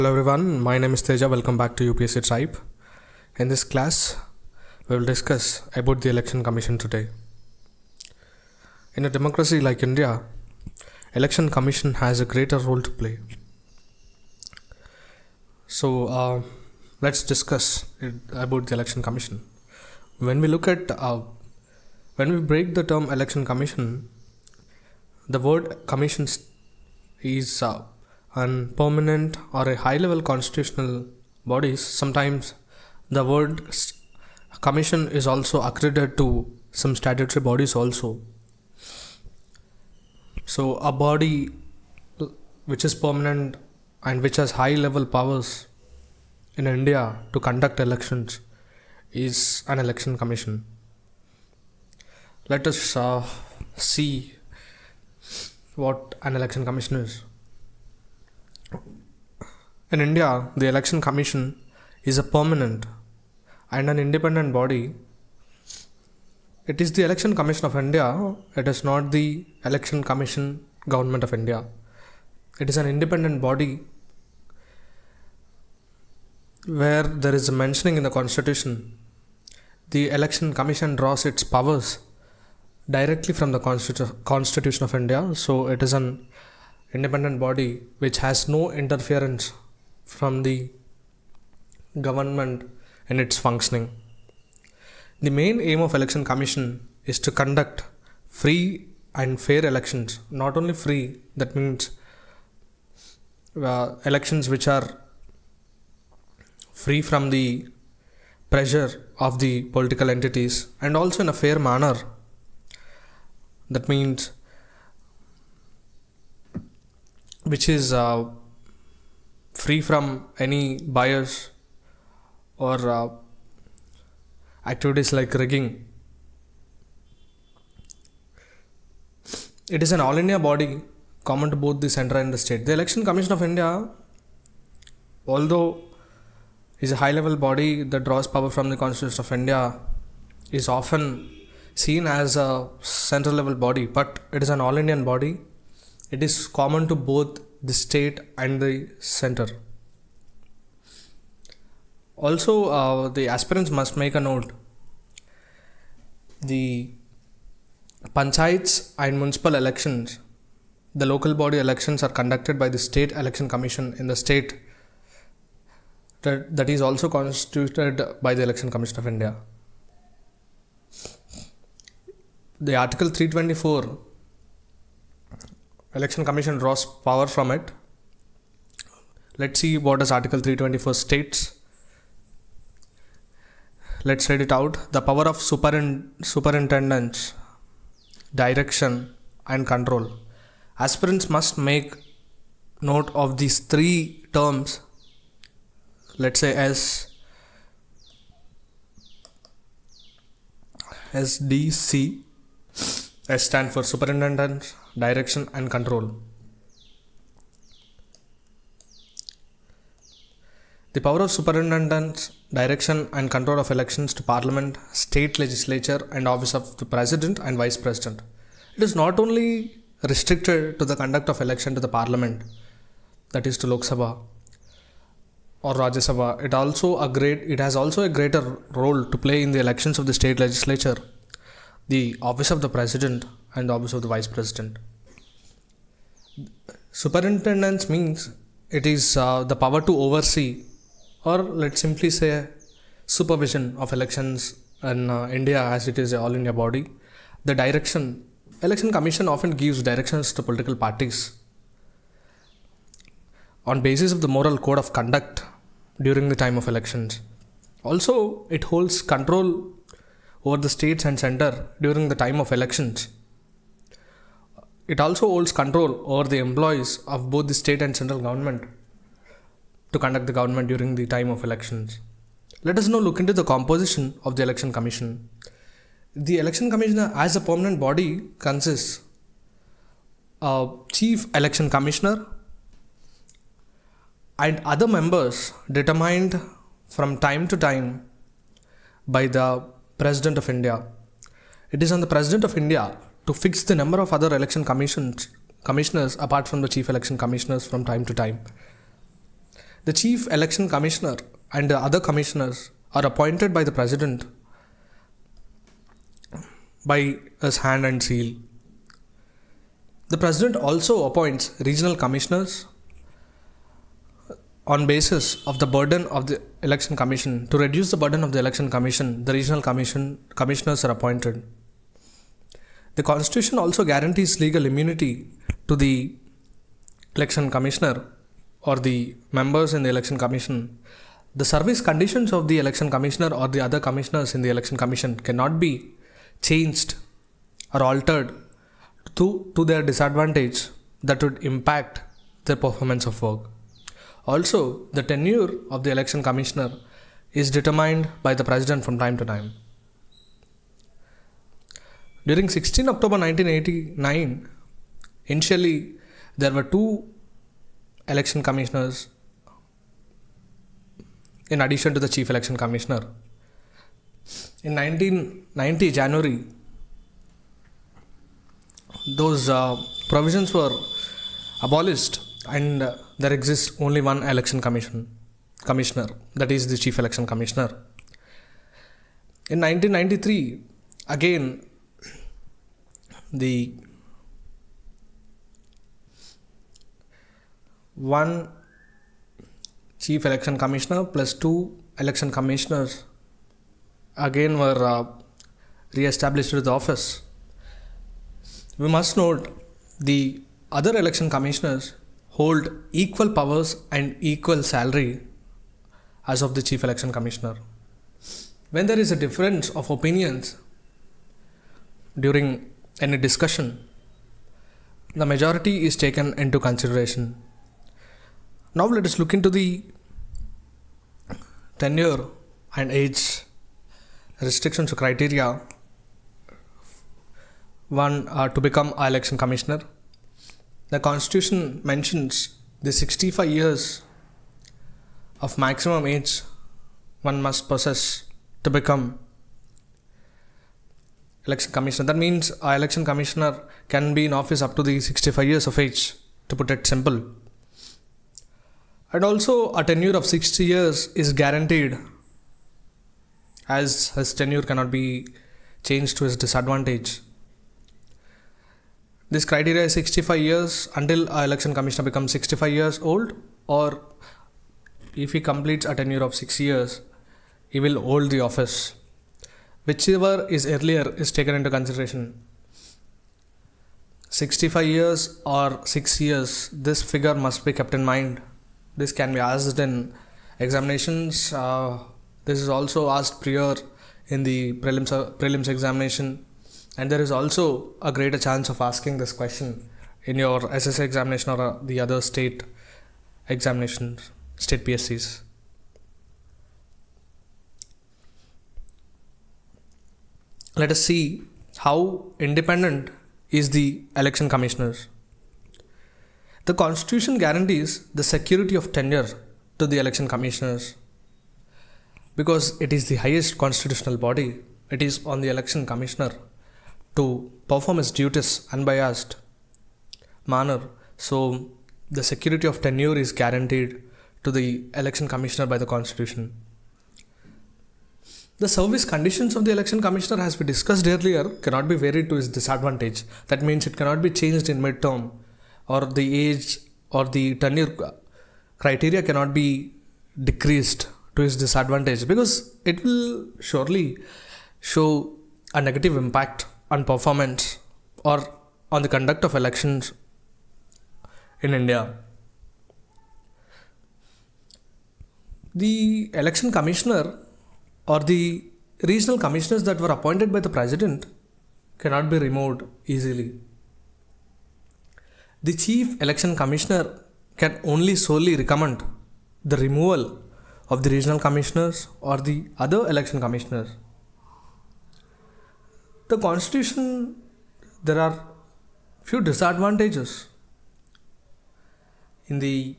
Hello everyone, my name is Teja. Welcome back to UPSC Tribe. In this class, we will discuss about the election commission today. In a democracy like India, election commission has a greater role to play. So let's discuss about the election commission. When we look at when we break the term election commission, the word commission is an permanent or a high-level constitutional bodies. Sometimes the word commission is also accredited to some statutory bodies also. So a body which is permanent and which has high-level powers in India to conduct elections is an election commission. Let us see what an election commission is. In India, the election commission is a permanent and an independent body. It is the election commission of India. It is not the election commission government of India. It is an independent body where there is a mentioning in the constitution. The election commission draws its powers directly from the constitution of India. So it is an independent body which has no interference from the government in its functioning. The main aim of election commission is to conduct free and fair elections. Not only free, that means elections which are free from the pressure of the political entities, and also in a fair manner. That means which is free from any bias or activities like rigging. It is an all India body common to both the centre and the state. The Election Commission of India, although is a high level body that draws power from the Constitution of India, is often seen as a central level body, but it is an all Indian body. It is common to both the state and the centre. Also, the aspirants must make a note. The panchayats and municipal elections, the local body elections, are conducted by the State Election Commission in the state that is also constituted by the Election Commission of India. The Article 324 Election Commission draws power from it. Let's see what does Article 324 states. Let's read it out. The power of superintendence, direction and control. Aspirants must make note of these three terms. Let's say SDC. S stand for superintendence, direction and control. The power of superintendence, direction and control of elections to Parliament, State Legislature and Office of the President and Vice President. It is not only restricted to the conduct of election to the Parliament, that is to Lok Sabha or Rajya Sabha. It has also a greater role to play in the elections of the State Legislature, the Office of the President and the Office of the Vice President. Superintendence means it is the power to oversee, or let's simply say supervision of elections in India, as it is an all India body. The direction, Election Commission often gives directions to political parties on basis of the moral code of conduct during the time of elections. Also, it holds control over the states and centre during the time of elections. It also holds control over the employees of both the state and central government to conduct the government during the time of elections. Let us now look into the composition of the Election Commission. The Election Commission as a permanent body consists of Chief Election Commissioner and other members determined from time to time by the President of India. It is on the President of India to fix the number of other election commissioners apart from the Chief Election Commissioners from time to time. The Chief Election Commissioner and the other commissioners are appointed by the President by his hand and seal. The President also appoints regional commissioners on basis of the burden of the Election Commission. To reduce the burden of the Election Commission, the regional commissioners are appointed. The Constitution also guarantees legal immunity to the Election Commissioner or the members in the Election Commission. The service conditions of the Election Commissioner or the other commissioners in the Election Commission cannot be changed or altered to their disadvantage that would impact their performance of work. Also, the tenure of the Election Commissioner is determined by the President from time to time. During 16 October 1989, initially there were 2 election commissioners in addition to the Chief Election Commissioner. In 1990 January, those provisions were abolished and there exists only one election commissioner, that is the Chief Election Commissioner. In 1993, again, the one Chief Election Commissioner plus 2 election commissioners again were re-established with the office. We must note the other election commissioners hold equal powers and equal salary as of the Chief Election Commissioner. When there is a difference of opinions during any discussion, the majority is taken into consideration. Now let us look into the tenure and age restrictions or criteria to become an election commissioner. The Constitution mentions the 65 years of maximum age one must possess to become election commissioner. That means an election commissioner can be in office up to the 65 years of age, to put it simple. And also a tenure of 60 years is guaranteed, as his tenure cannot be changed to his disadvantage. This criteria is 65 years until an election commissioner becomes 65 years old, or if he completes a tenure of 6 years, he will hold the office. Whichever is earlier is taken into consideration. 65 years or 6 years, this figure must be kept in mind. This can be asked in examinations. This is also asked prior in the prelims examination, and there is also a greater chance of asking this question in your SSC examination or the other state examinations, state PSCs. Let us see how independent is the election commissioners. The Constitution guarantees the security of tenure to the election commissioners because it is the highest constitutional body. It is on the election commissioner to perform his duties unbiased manner. So the security of tenure is guaranteed to the election commissioner by the Constitution. The service conditions of the election commissioner, as we discussed earlier, cannot be varied to his disadvantage. That means it cannot be changed in midterm, or the age or the tenure criteria cannot be decreased to his disadvantage, because it will surely show a negative impact on performance or on the conduct of elections in India. The election commissioner or the regional commissioners that were appointed by the President cannot be removed easily. The Chief Election Commissioner can only solely recommend the removal of the regional commissioners or the other election commissioners. The Constitution, there are few disadvantages in the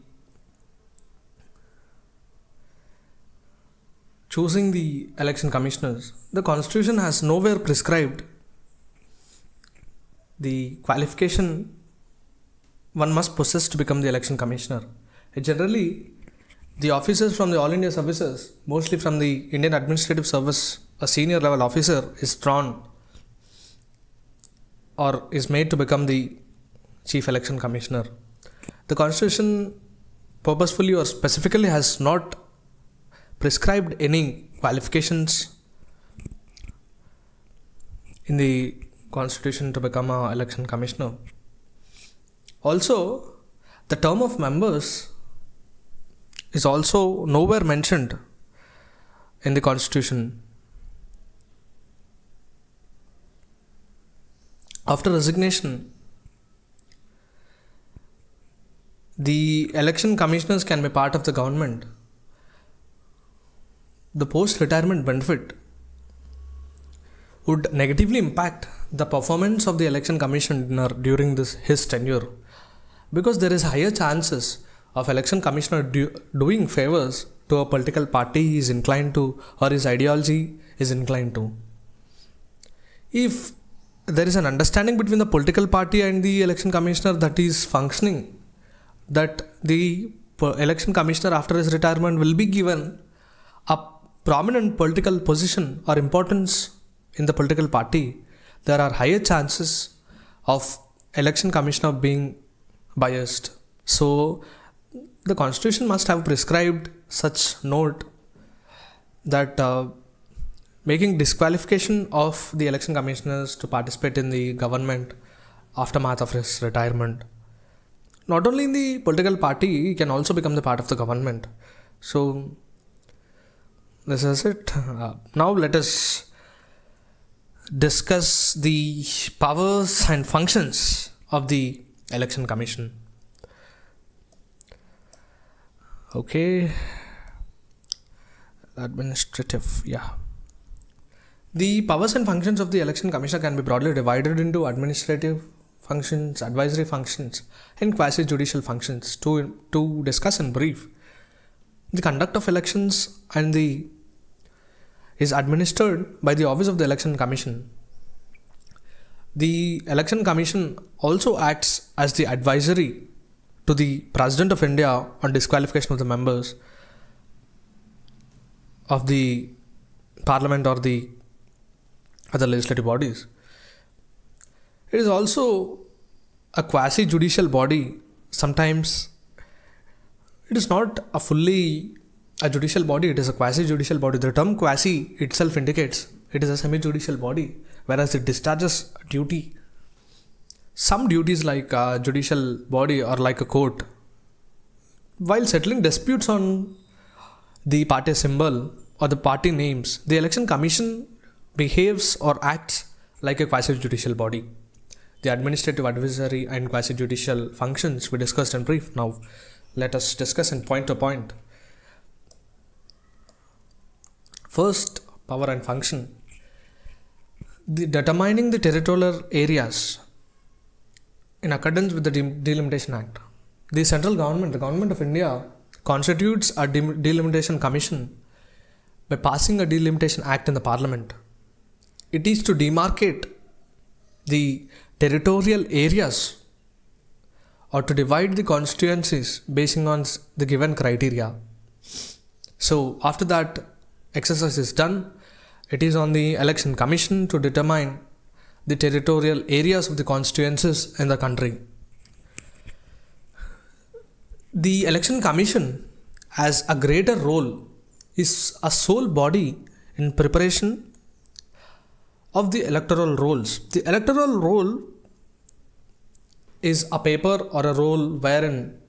choosing the election commissioners. The Constitution has nowhere prescribed the qualification one must possess to become the election commissioner. Generally, The officers from the All India services, mostly from the Indian Administrative Service, a senior level officer is drawn or is made to become the Chief Election Commissioner. The Constitution purposefully or specifically has not prescribed any qualifications in the Constitution to become an election commissioner. Also, the term of members is also nowhere mentioned in the Constitution. After resignation, the election commissioners can be part of the government. The post-retirement benefit would negatively impact the performance of the election commissioner during his tenure, because there is higher chances of election commissioner doing favors to a political party he is inclined to or his ideology is inclined to. If there is an understanding between the political party and the election commissioner that is functioning, that the election commissioner after his retirement will be given a prominent political position or importance in the political party, there are higher chances of election commissioner being biased. So the Constitution must have prescribed such note that making disqualification of the election commissioners to participate in the government aftermath of his retirement. Not only in the political party, he can also become the part of the government. So this is it. Now let us discuss the powers and functions of the election commission. Okay, administrative, the powers and functions of the election commissioner can be broadly divided into administrative functions, advisory functions, and quasi-judicial functions. To discuss in brief, the conduct of elections is administered by the Office of the Election Commission. The Election Commission also acts as the advisory to the President of India on disqualification of the members of the Parliament or the other legislative bodies. It is also a quasi-judicial body. Sometimes it is not a judicial body, it is a quasi-judicial body. The term quasi itself indicates it is a semi-judicial body, whereas it discharges a duty. Some duties like a judicial body or like a court. While settling disputes on the party symbol or the party names, the election commission behaves or acts like a quasi-judicial body. The administrative, advisory and quasi-judicial functions we discussed in brief. Now let us discuss in point to point. First, power and function. Determining the territorial areas in accordance with the Delimitation Act. The central government, the Government of India, constitutes a Delimitation Commission by passing a Delimitation Act in the Parliament. It is to demarcate the territorial areas or to divide the constituencies basing on the given criteria. So after that exercise is done, it is on the Election Commission to determine the territorial areas of the constituencies in the country. The Election Commission has a greater role, is a sole body in preparation of the electoral rolls. The electoral roll is a paper or a roll wherein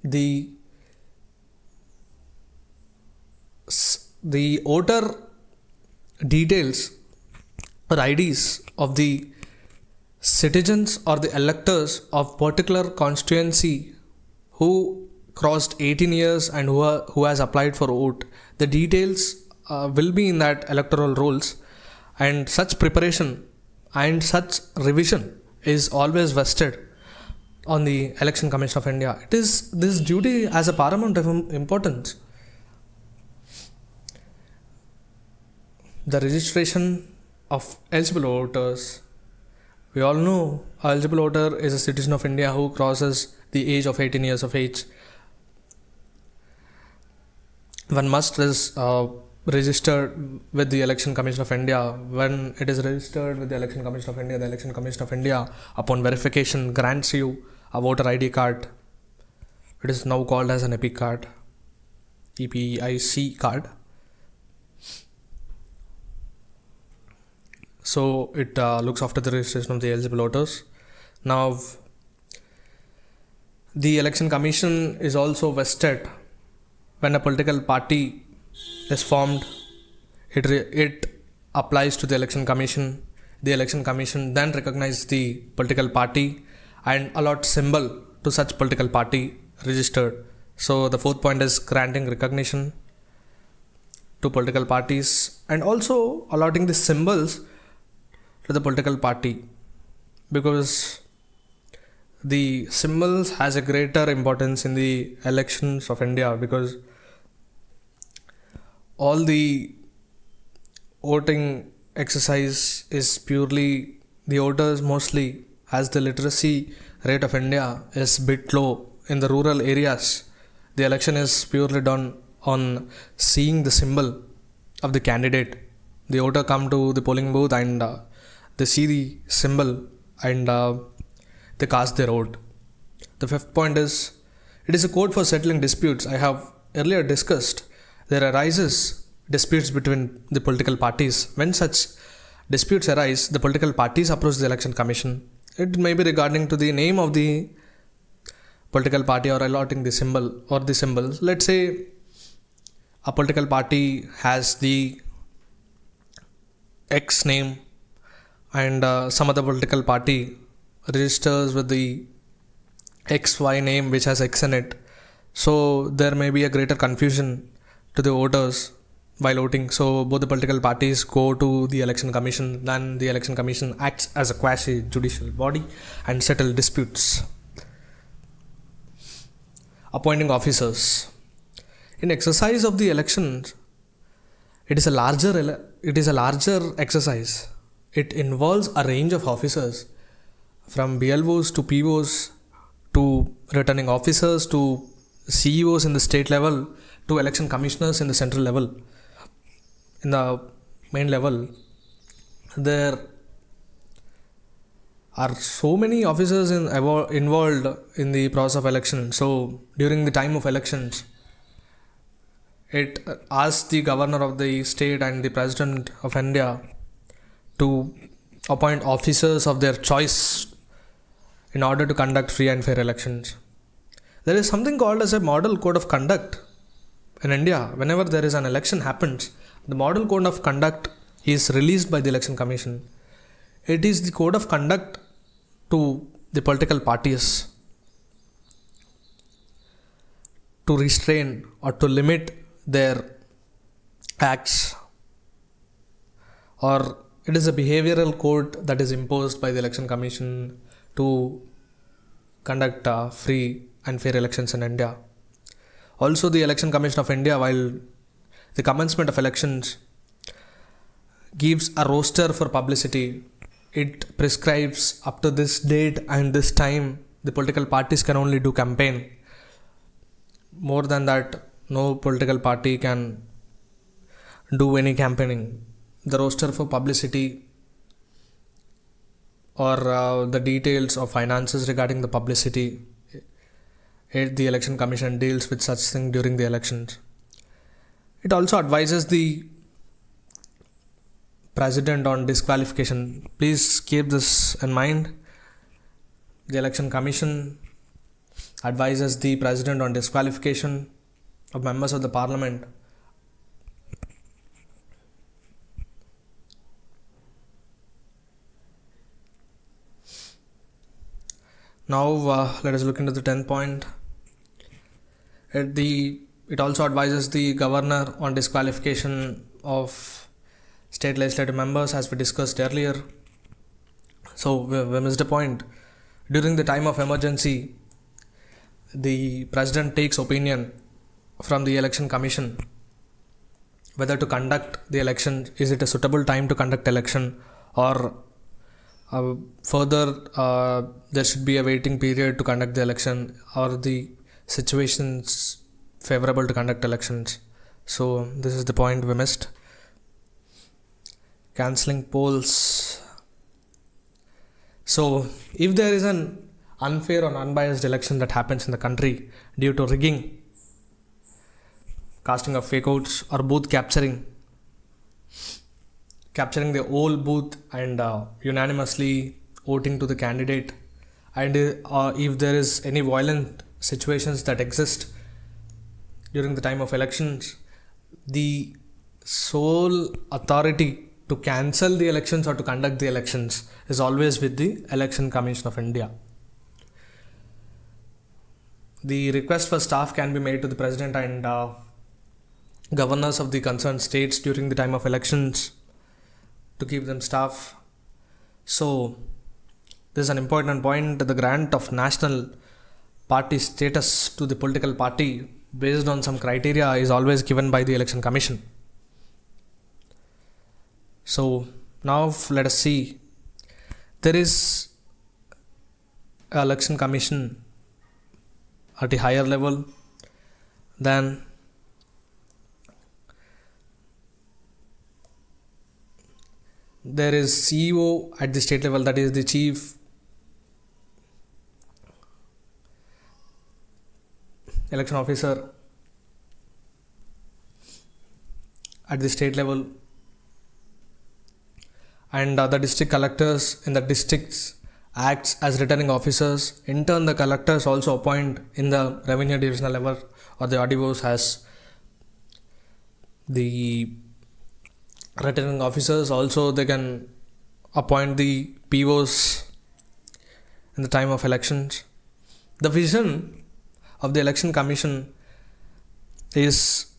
the voter details or IDs of the citizens or the electors of particular constituency who crossed 18 years and who has applied for vote. The details will be in that electoral rolls, and such preparation and such revision is always vested on the Election Commission of India. It is this duty as a paramount of importance. The registration of eligible voters. We all know an eligible voter is a citizen of India who crosses the age of 18 years of age. one must register with the Election Commission of India. When it is registered with the Election Commission of India, the Election Commission of India, upon verification, grants you a voter ID card. It is now called as an EPIC card, EPIC card. So it looks after the registration of the eligible voters. Now, the Election Commission is also vested when a political party is formed. It applies to the Election Commission. The Election Commission then recognizes the political party and allots symbol to such political party registered. So the fourth point is granting recognition to political parties and also allotting the symbols to the political party, because the symbols has a greater importance in the elections of India, because all the voting exercise is purely, the voters mostly, as the literacy rate of India is bit low in the rural areas, the election is purely done on seeing the symbol of the candidate. The voter come to the polling booth and they see the symbol and they cast their vote. The fifth point is, it is a code for settling disputes. I have earlier discussed there arises disputes between the political parties. When such disputes arise, the political parties approach the Election Commission. It may be regarding to the name of the political party or allotting the symbol or the symbols. Let's say a political party has the X name and some other political party registers with the XY name which has X in it. So there may be a greater confusion to the voters while voting. So both the political parties go to the Election Commission, then the Election Commission acts as a quasi-judicial body and settle disputes. Appointing officers. In exercise of the elections, it is a larger exercise. It involves a range of officers, from BLOs to POs to returning officers to CEOs in the state level to election commissioners in the central level. In the main level, there are so many officers involved in the process of election. So during the time of elections, it asks the governor of the state and the president of India to appoint officers of their choice in order to conduct free and fair elections. There is something called as a model code of conduct in India. Whenever there is an election happens, the model code of conduct is released by the Election Commission. It is the code of conduct to the political parties to restrain or to limit their acts, or it is a behavioral code that is imposed by the Election Commission to conduct free and fair elections in India. Also, the Election Commission of India, while the commencement of elections, gives a roster for publicity. It prescribes up to this date and this time the political parties can only do campaign. More than that, no political party can do any campaigning. The roster for publicity or the details of finances regarding the publicity, the Election Commission deals with such thing during the elections. It also advises the president on disqualification. Please keep this in mind. The Election Commission advises the president on disqualification of members of the parliament. Now let us look into the 10th point. It also advises the governor on disqualification of state legislative members, as we discussed earlier. So we missed a point. During the time of emergency, the president takes opinion from the Election Commission whether to conduct the election. Is it a suitable time to conduct election, or further there should be a waiting period to conduct the election, or the situations favorable to conduct elections. So this is the point we missed. Cancelling polls. So if there is an unfair or unbiased election that happens in the country due to rigging, casting of fake votes, or booth capturing the whole booth and unanimously voting to the candidate, and if there is any violent situations that exist during the time of elections, the sole authority to cancel the elections or to conduct the elections is always with the Election Commission of India. The request for staff can be made to the President and governors of the concerned states during the time of elections to keep them staff. So this is an important point. The grant of national party status to the political party based on some criteria is always given by the Election Commission. So now let us see. There is an Election Commission at a higher level, then there is CEO at the state level, that is the Chief Election Officer at the state level, and the district collectors in the districts acts as returning officers. In turn, the collectors also appoint in the revenue divisional level or the RDOs as the returning officers. Also, they can appoint the POs in the time of elections. The vision of the Election Commission is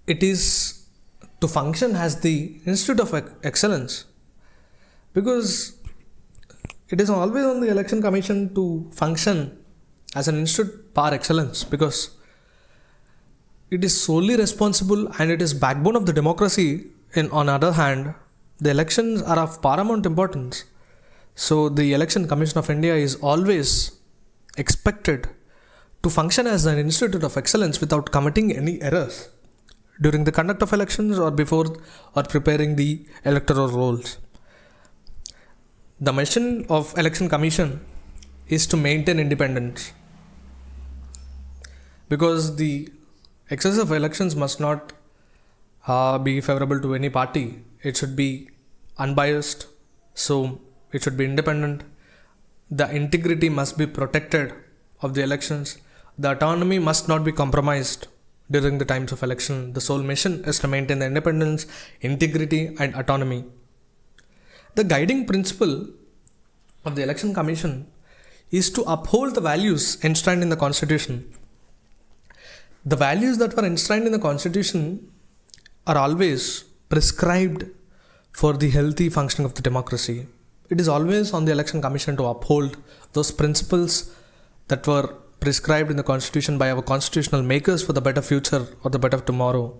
to function as the Institute of Excellence, because it is always on the Election Commission to function as an institute par excellence, because it is solely responsible and it is backbone of the democracy. On other hand, the elections are of paramount importance. So the Election Commission of India is always expected to function as an institute of excellence without committing any errors during the conduct of elections or before or preparing the electoral rolls. The mission of Election Commission is to maintain independence, because the excess of elections must not be favorable to any party. It should be unbiased, so it should be independent. The integrity must be protected of the elections. The autonomy must not be compromised during the times of election. The sole mission is to maintain the independence, integrity, and autonomy. The guiding principle of the Election Commission is to uphold the values enshrined in the Constitution. The values that were enshrined in the Constitution are always prescribed for the healthy functioning of the democracy. It is always on the Election Commission to uphold those principles that were prescribed in the Constitution by our constitutional makers for the better future or the better tomorrow.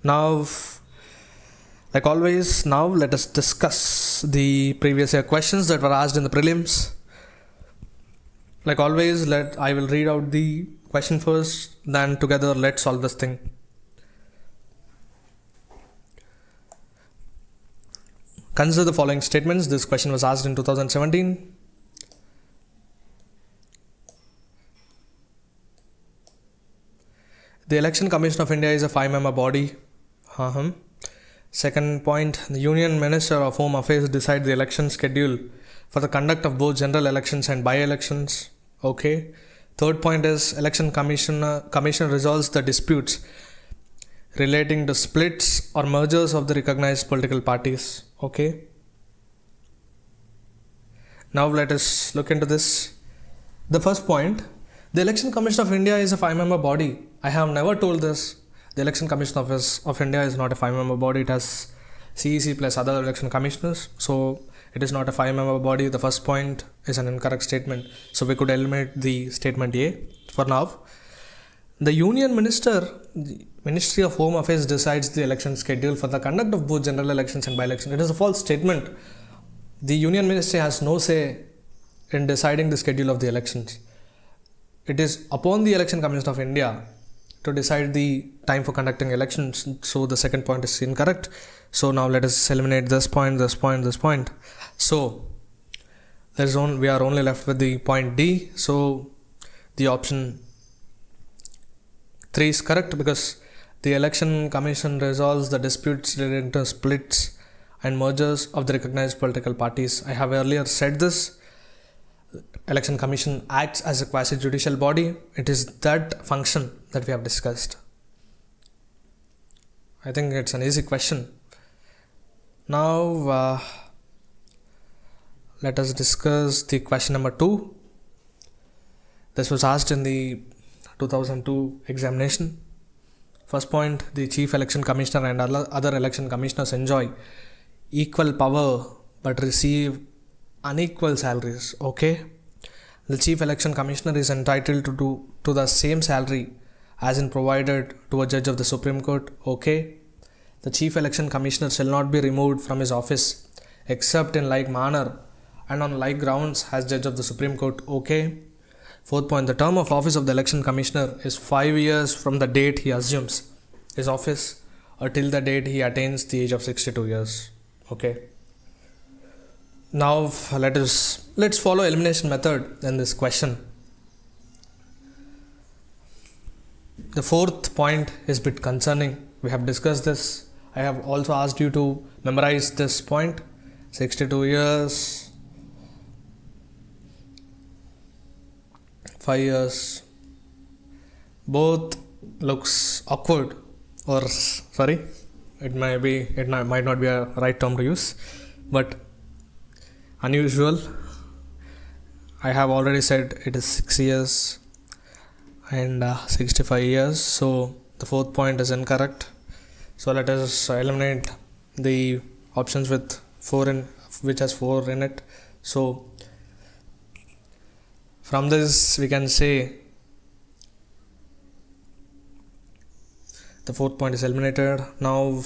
Now, like always, now let us discuss the previous year questions that were asked in the prelims. Like always, I will read out the question first, then together let's solve this thing. Consider the following statements. This question was asked in 2017. The Election Commission of India is a 5-member body. Second point, the Union Minister of Home Affairs decides the election schedule for the conduct of both general elections and by-elections. Okay. Third point is Election Commission resolves the disputes relating to splits or mergers of the recognized political parties. Okay. Now let us look into this. The first point, the Election Commission of India is a 5-member body. I have never told this. The Election Commission of India is not a 5-member body. It has CEC plus other election commissioners. So it is not a 5-member body. The first point is an incorrect statement. So we could eliminate the statement A for now. The Union Ministry of Home Affairs decides the election schedule for the conduct of both general elections and by-elections. It is a false statement. The Union Ministry has no say in deciding the schedule of the elections. it is upon the Election Commission of India to decide the time for conducting elections. So the second point is incorrect. So now let us eliminate this point, this point, this point. So we are only left with the point D. So the option 3 is correct, because the Election Commission resolves the disputes relating to splits and mergers of the recognized political parties. I have earlier said this. Election Commission acts as a quasi-judicial body. It is that function that we have discussed. I think it's an easy question. Now let us discuss the question number 2. This was asked in the 2002 examination. First point, the Chief Election Commissioner and other election commissioners enjoy equal power but receive unequal salaries. Okay. The Chief Election Commissioner is entitled to the same salary as in provided to a judge of the Supreme Court. Okay. The Chief Election Commissioner shall not be removed from his office except in like manner and on like grounds as judge of the Supreme Court. Okay. Fourth point, the term of office of the Election Commissioner is 5 years from the date he assumes his office or till the date he attains the age of 62 years. Okay. Now let's follow elimination method in this question. The fourth point is a bit concerning. We have discussed this. I have also asked you to memorize this point. 62 years, 5 years, both looks awkward, or sorry, it might not be a right term to use, but unusual. I have already said it is 6 years and 65 years, so the fourth point is incorrect. So let us eliminate the options with 4 in, which has 4 in it. So from this we can say the fourth point is eliminated. Now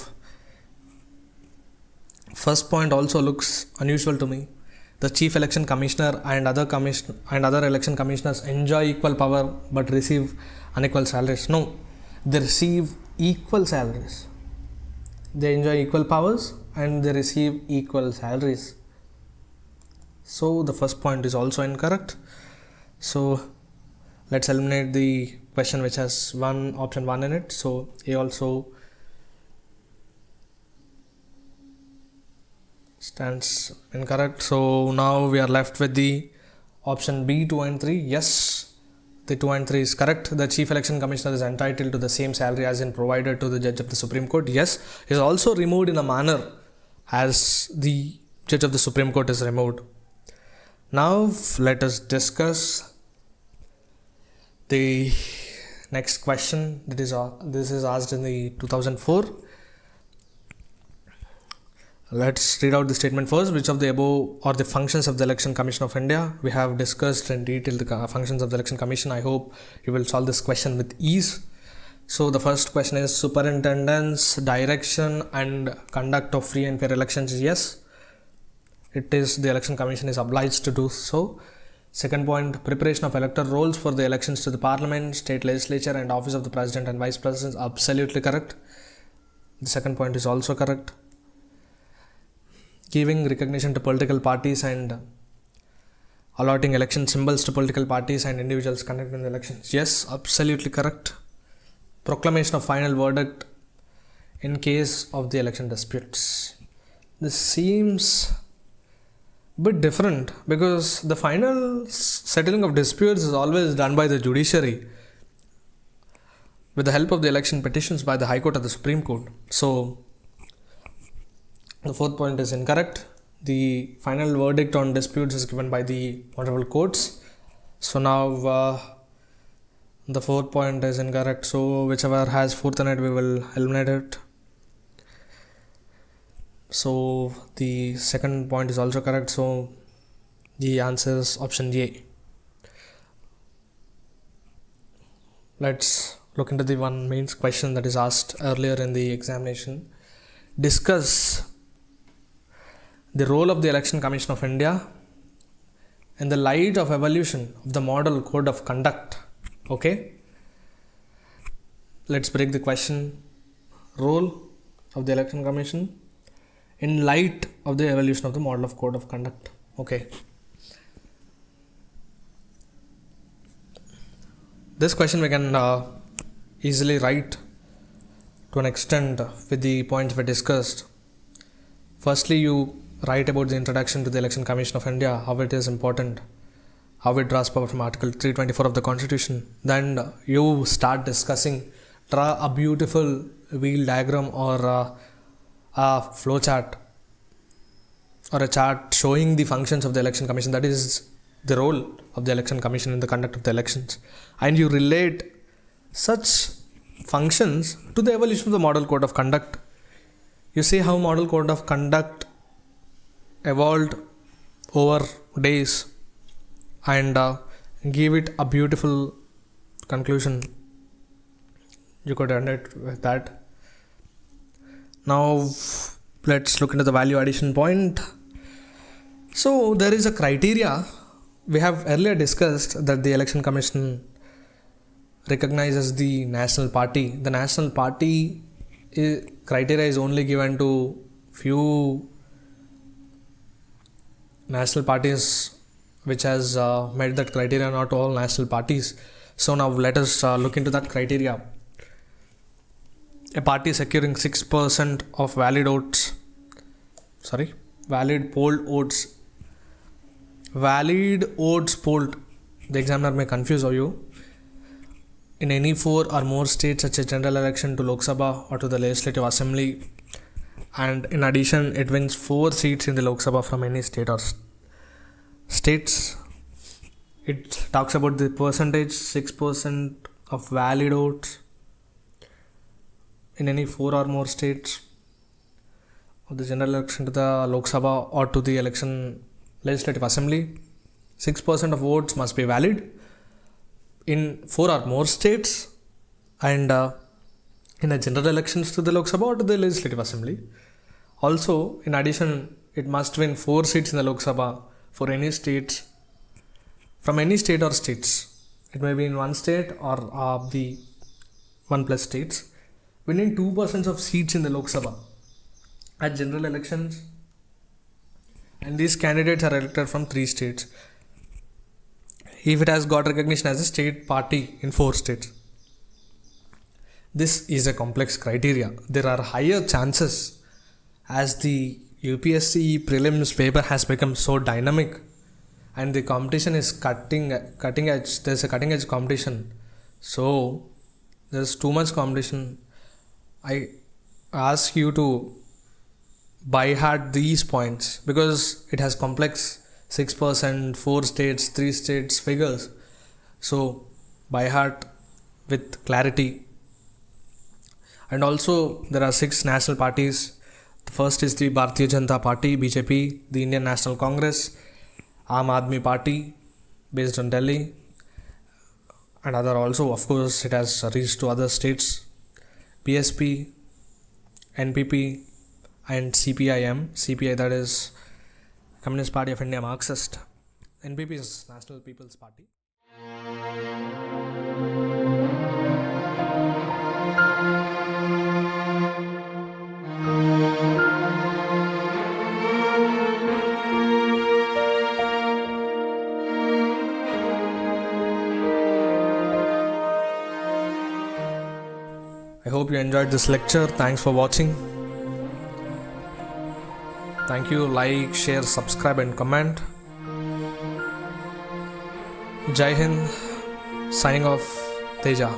first point also looks unusual to me. The Chief Election Commissioner and other election commissioners enjoy equal power but receive unequal salaries. No, they receive equal salaries. They enjoy equal powers and they receive equal salaries. So the first point is also incorrect. So let's eliminate the question which has option 1 in it. So A also stands incorrect. So now we are left with the option B, 2 and 3. Yes, the 2 and 3 is correct. The Chief Election Commissioner is entitled to the same salary as in provided to the judge of the Supreme Court. Yes, is also removed in a manner as the judge of the Supreme Court is removed. Now let us discuss the next question. This is asked in the 2004. Let's read out the statement first. Which of the above are the functions of the Election Commission of India? We have discussed in detail the functions of the Election Commission. I hope you will solve this question with ease. So the first question is superintendence, direction and conduct of free and fair elections. Yes, it is. The Election Commission is obliged to do so. Second point, preparation of electoral rolls for the elections to the Parliament, State Legislature and Office of the President and Vice President. Absolutely correct. The second point is also correct. Giving recognition to political parties and allotting election symbols to political parties and individuals conducting the elections. Yes, absolutely correct. Proclamation of final verdict in case of the election disputes. This seems a bit different because the final settling of disputes is always done by the judiciary with the help of the election petitions by the High Court or the Supreme Court. So the fourth point is incorrect. The final verdict on disputes is given by the honorable courts. So now the fourth point is incorrect. So whichever has fourth in it, we will eliminate it. So the second point is also correct. So the answer is option A. Let's look into the one main question that is asked earlier in the examination. Discuss the role of the Election Commission of India in the light of evolution of the model code of conduct Okay, let's break the question. Role of the Election Commission in light of the evolution of the model of code of conduct. Okay, this question we can easily write to an extent with the points we discussed. Firstly, you write about the introduction to the Election Commission of India, how it is important, how it draws power from Article 324 of the Constitution. Then you start discussing, draw a beautiful wheel diagram or a flow chart or a chart showing the functions of the Election Commission, that is the role of the Election Commission in the conduct of the elections, and you relate such functions to the evolution of the model code of conduct. You see how model code of conduct evolved over days and give it a beautiful conclusion. You could end it with that. Now let's look into the value addition point. So there is a criteria. We have earlier discussed that the Election Commission recognizes the national party. The national party criteria is only given to few national parties which has met that criteria, not all national parties. So now let us look into that criteria. A party securing 6% of valid polled votes. Valid votes polled. The examiner may confuse you. In any 4 or more states such as general election to Lok Sabha or to the Legislative Assembly, and in addition it wins 4 seats in the Lok Sabha from any state or states. It talks about the percentage, 6% of valid votes in any 4 or more states of the general election to the Lok Sabha or to the Legislative Assembly. 6% of votes must be valid in 4 or more states and in the general elections to the Lok Sabha or to the Legislative Assembly. Also, in addition, it must win 4 seats in the Lok Sabha for any states, from any state or states. It may be in one state or the 1 plus states. Winning 2% of seats in the Lok Sabha at general elections, and these candidates are elected from 3 states. If it has got recognition as a state party in 4 states. This is a complex criteria. There are higher chances as the UPSC prelims paper has become so dynamic and the competition is cutting edge. There's a cutting edge competition. So there's too much competition. I ask you to by heart these points because it has complex 6%, 4 states, 3 states figures. So by heart with clarity. And also there are 6 national parties. The first is the Bharatiya Janata Party, BJP, the Indian National Congress, Aam Aadmi Party based on Delhi, and other also, of course, it has reached to other states, PSP, NPP, and CPI, that is Communist Party of India, Marxist. NPP is National People's Party. I hope you enjoyed this lecture. Thanks for watching. Thank you. Like, share, subscribe and comment. Jai Hind. Signing off, Teja.